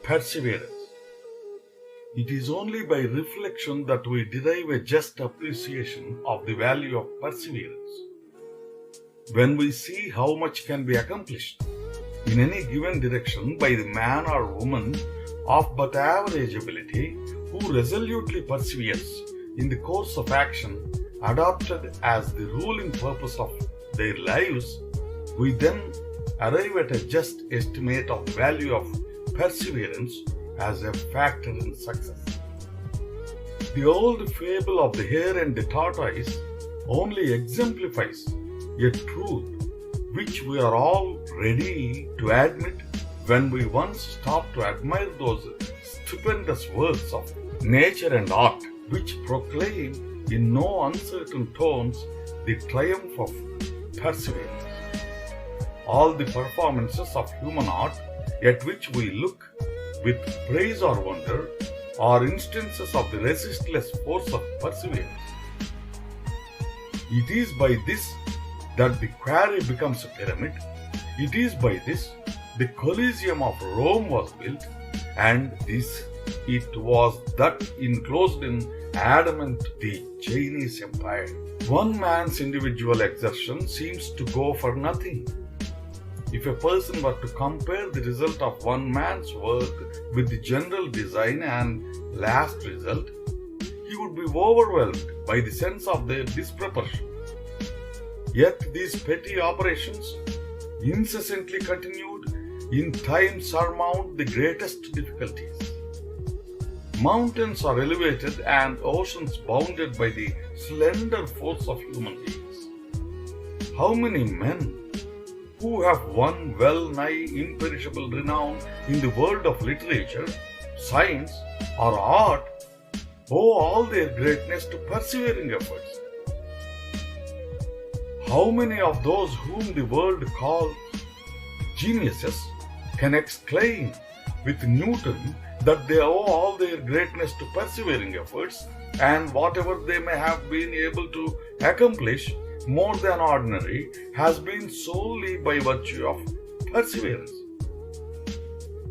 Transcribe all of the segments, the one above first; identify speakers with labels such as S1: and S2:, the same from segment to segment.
S1: perseverance. It is only by reflection that we derive a just appreciation of the value of perseverance. When we see how much can be accomplished in any given direction by the man or woman of but average ability who resolutely perseveres in the course of action adopted as the ruling purpose of their lives, we then arrive at a just estimate of the value of perseverance as a factor in success. The old fable of the hare and the tortoise only exemplifies a truth which we are all ready to admit when we once stop to admire those stupendous works of nature and art which proclaim in no uncertain tones the triumph of perseverance. All the performances of human art at which we look with praise or wonder are instances of the resistless force of perseverance. It is by this that the quarry becomes a pyramid. It is by this the Colosseum of Rome was built, and it was that enclosed in adamant the Chinese Empire. One man's individual exertion seems to go for nothing. If a person were to compare the result of one man's work with the general design and last result, he would be overwhelmed by the sense of their disproportion. Yet these petty operations, incessantly continued, in time surmount the greatest difficulties. Mountains are elevated and oceans bounded by the slender force of human beings. How many men who have won well-nigh imperishable renown in the world of literature, science, or art owe all their greatness to persevering efforts? How many of those whom the world calls geniuses can exclaim with Newton that they owe all their greatness to persevering efforts, and whatever they may have been able to accomplish more than ordinary has been solely by virtue of perseverance?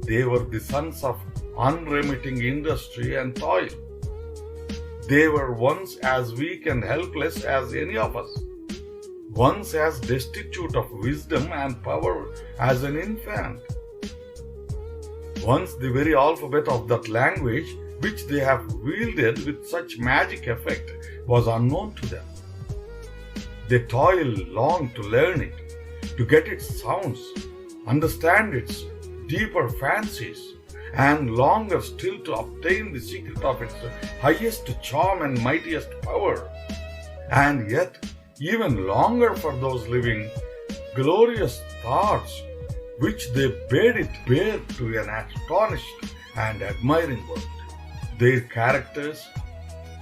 S1: They were the sons of unremitting industry and toil. They were once as weak and helpless as any of us, once as destitute of wisdom and power as an infant. Once the very alphabet of that language which they have wielded with such magic effect was unknown to them. They toil long to learn it, to get its sounds, understand its deeper fancies, and longer still to obtain the secret of its highest charm and mightiest power. And yet, even longer for those living glorious thoughts which they bade it bear to an astonished and admiring world. Their characters,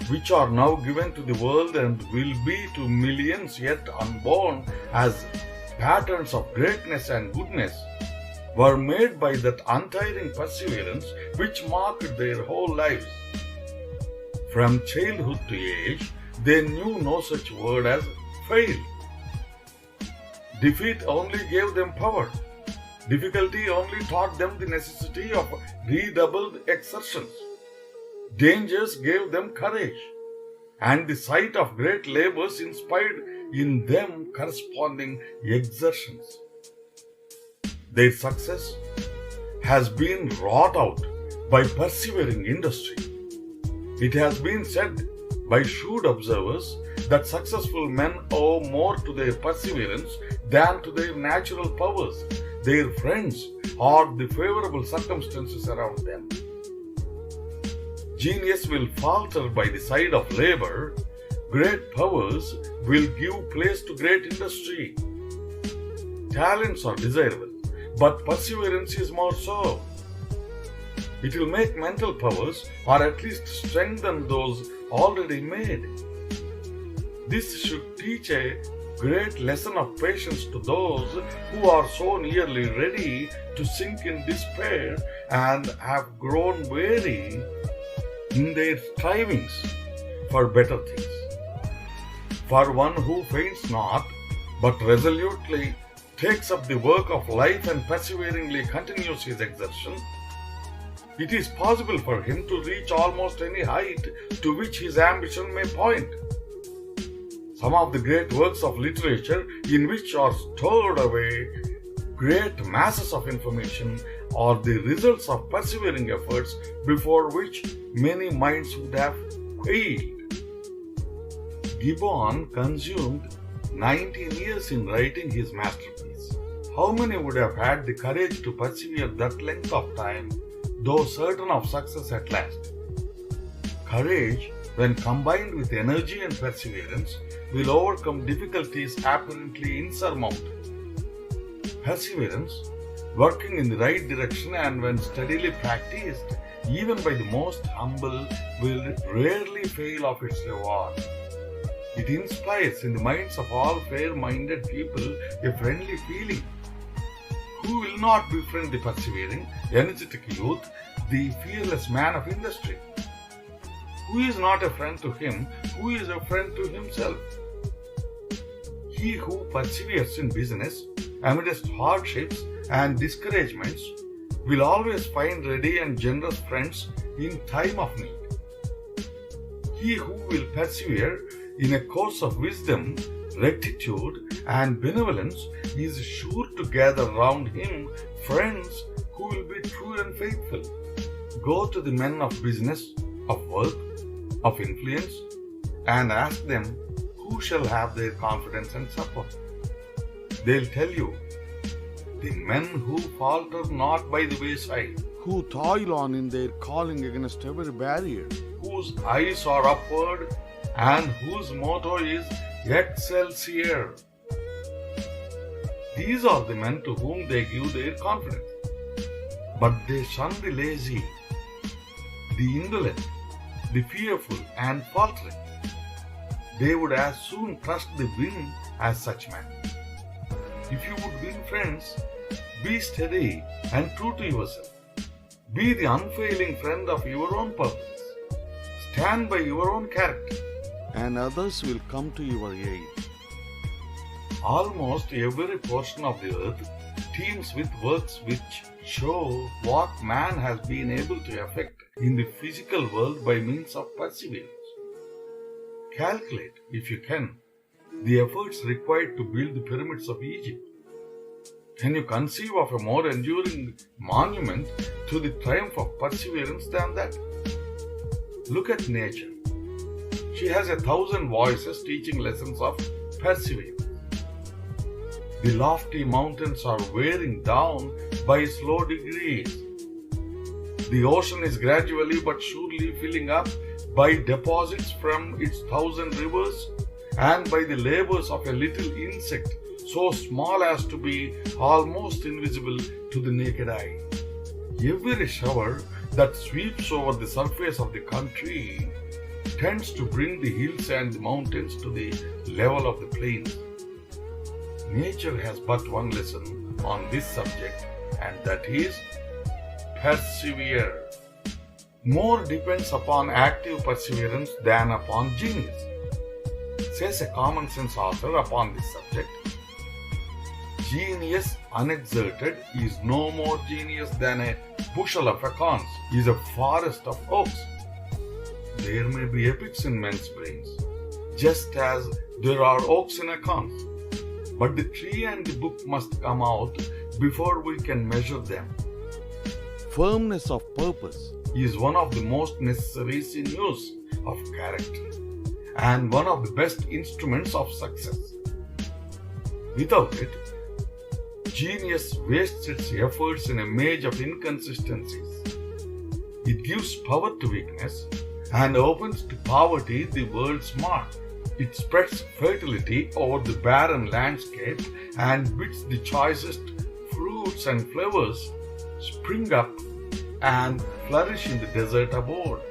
S1: which are now given to the world and will be to millions yet unborn as patterns of greatness and goodness, were made by that untiring perseverance which marked their whole lives. From childhood to age, they knew no such word as fail. Defeat only gave them power. Difficulty only taught them the necessity of redoubled exertions. Dangers gave them courage, and the sight of great labors inspired in them corresponding exertions. Their success has been wrought out by persevering industry. It has been said by shrewd observers that successful men owe more to their perseverance than to their natural powers, their friends, or the favorable circumstances around them. Genius will falter by the side of labor. Great powers will give place to great industry. Talents are desirable, but perseverance is more so. It will make mental powers, or at least strengthen those already made. This should teach a great lesson of patience to those who are so nearly ready to sink in despair and have grown weary in their strivings for better things. For one who faints not, but resolutely takes up the work of life and perseveringly continues his exertion, It is possible for him to reach almost any height to which his ambition may point. Some of the great works of literature in which are stored away great masses of information are the results of persevering efforts before which many minds would have quailed. Gibbon consumed 19 years in writing his masterpiece. How many would have had the courage to persevere that length of time, though certain of success at last? Courage, when combined with energy and perseverance, will overcome difficulties apparently insurmountable. Perseverance, working in the right direction and when steadily practiced, even by the most humble, will rarely fail of its reward. It inspires in the minds of all fair-minded people a friendly feeling. Who will not befriend the persevering, energetic youth, the fearless man of industry? Who is not a friend to him, who is a friend to himself? He who perseveres in business, amidst hardships and discouragements, will always find ready and generous friends in time of need. He who will persevere in a course of wisdom, rectitude, and benevolence is sure to gather round him friends who will be true and faithful. Go to the men of business, of work, of influence, and ask them who shall have their confidence and support. They'll tell you, the men who falter not by the wayside,
S2: who toil on in their calling against every barrier,
S1: whose eyes are upward and whose motto is Excelsior. These are the men to whom they give their confidence. But they shun the lazy, the indolent, the fearful and faltering. They would as soon trust the wind as such men. If you would win friends, be steady and true to yourself. Be the unfailing friend of your own purpose. Stand by your own character,
S2: and others will come to your aid.
S1: Almost every portion of the earth teems with works which show what man has been able to effect in the physical world by means of perseverance. Calculate, if you can, the efforts required to build the pyramids of Egypt. Can you conceive of a more enduring monument to the triumph of perseverance than that? Look at nature. She has 1,000 voices teaching lessons of perseverance. The lofty mountains are wearing down by slow degrees. The ocean is gradually but surely filling up by deposits from its 1,000 rivers and by the labors of a little insect so small as to be almost invisible to the naked eye. Every shower that sweeps over the surface of the country tends to bring the hills and the mountains to the level of the plains. Nature has but one lesson on this subject, and that is persevere. More depends upon active perseverance than upon genius, says a common sense author upon this subject. Genius unexerted is no more genius than a bushel of acorns is a forest of oaks. There may be epics in men's brains, just as there are oaks in acorns. But the tree and the book must come out before we can measure them.
S2: Firmness of purpose
S1: is one of the most necessary sinews of character and one of the best instruments of success. Without it, genius wastes its efforts in a maze of inconsistencies. It gives power to weakness and opens to poverty the world's mark. It spreads fertility over the barren landscape and bids the choicest fruits and flowers spring up and flourish in the desert abode.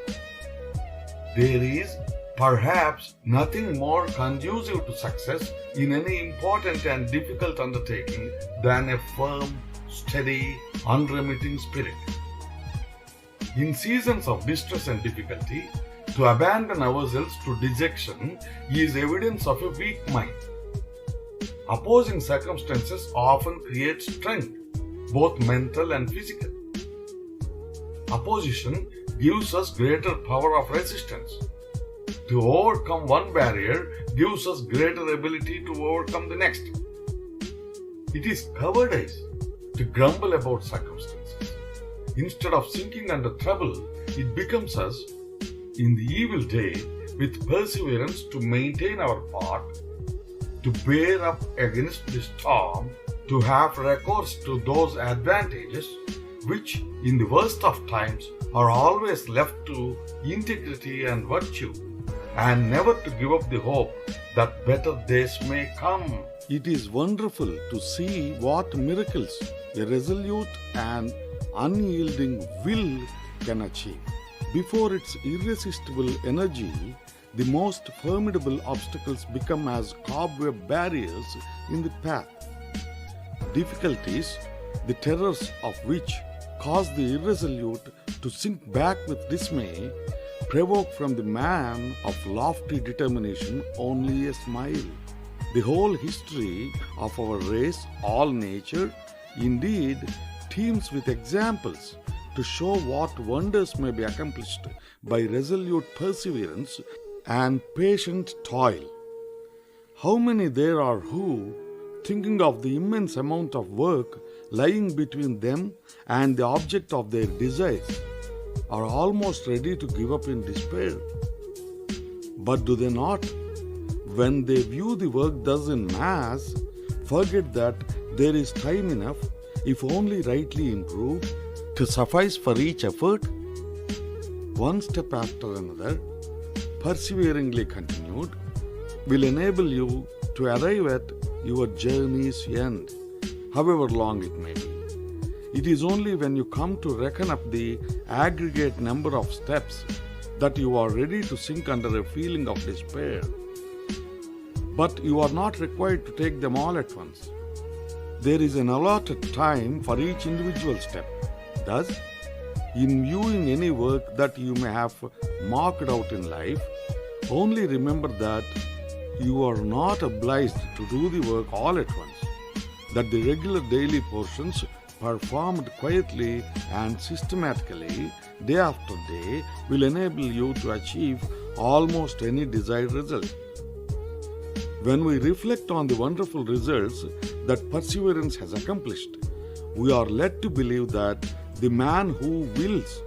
S1: There is perhaps nothing more conducive to success in any important and difficult undertaking than a firm, steady, unremitting spirit. In seasons of distress and difficulty, to abandon ourselves to dejection is evidence of a weak mind. Opposing circumstances often create strength, both mental and physical. opposition gives us greater power of resistance. To overcome one barrier gives us greater ability to overcome the next. It is cowardice to grumble about circumstances. Instead of sinking under trouble, it becomes us in the evil day with perseverance to maintain our part, to bear up against the storm, to have recourse to those advantages which, in the worst of times, are always left to integrity and virtue, and never to give up the hope that better days may come.
S2: It is wonderful to see what miracles a resolute and unyielding will can achieve. Before its irresistible energy, the most formidable obstacles become as cobweb barriers in the path. Difficulties, the terrors of which cause the irresolute to sink back with dismay, provoke from the man of lofty determination only a smile. The whole history of our race, all nature, indeed, teems with examples to show what wonders may be accomplished by resolute perseverance and patient toil. How many there are who, thinking of the immense amount of work lying between them and the object of their desires, are almost ready to give up in despair. But do they not, when they view the work thus in mass, forget that there is time enough, if only rightly improved, to suffice for each effort? One step after another, perseveringly continued, will enable you to arrive at your journey's end, however long it may be. It is only when you come to reckon up the aggregate number of steps that you are ready to sink under a feeling of despair. But you are not required to take them all at once. There is an allotted time for each individual step. Thus, in viewing any work that you may have marked out in life, only remember that you are not obliged to do the work all at once, that the regular daily portions performed quietly and systematically day after day will enable you to achieve almost any desired result. When we reflect on the wonderful results that perseverance has accomplished, we are led to believe that the man who wills,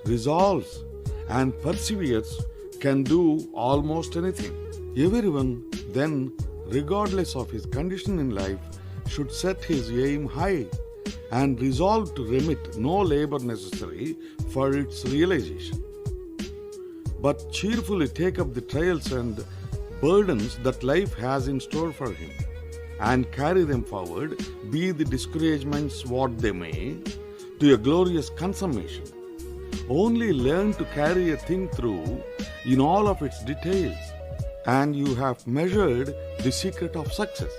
S2: resolves, and perseveres can do almost anything. Everyone, then, regardless of his condition in life, should set his aim high and resolve to remit no labor necessary for its realization, but cheerfully take up the trials and burdens that life has in store for him, and carry them forward, be the discouragements what they may, to a glorious consummation. Only learn to carry a thing through in all of its details, and you have measured the secret of success.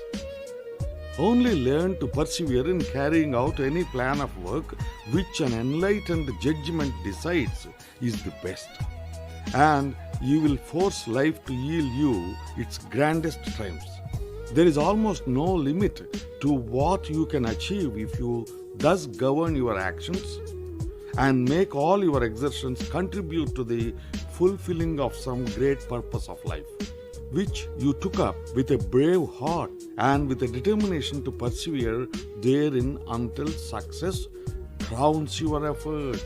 S2: Only learn to persevere in carrying out any plan of work which an enlightened judgment decides is the best, and you will force life to yield you its grandest triumphs. There is almost no limit to what you can achieve if you thus govern your actions and make all your exertions contribute to the fulfilling of some great purpose of life, which you took up with a brave heart and with a determination to persevere therein until success crowns your efforts.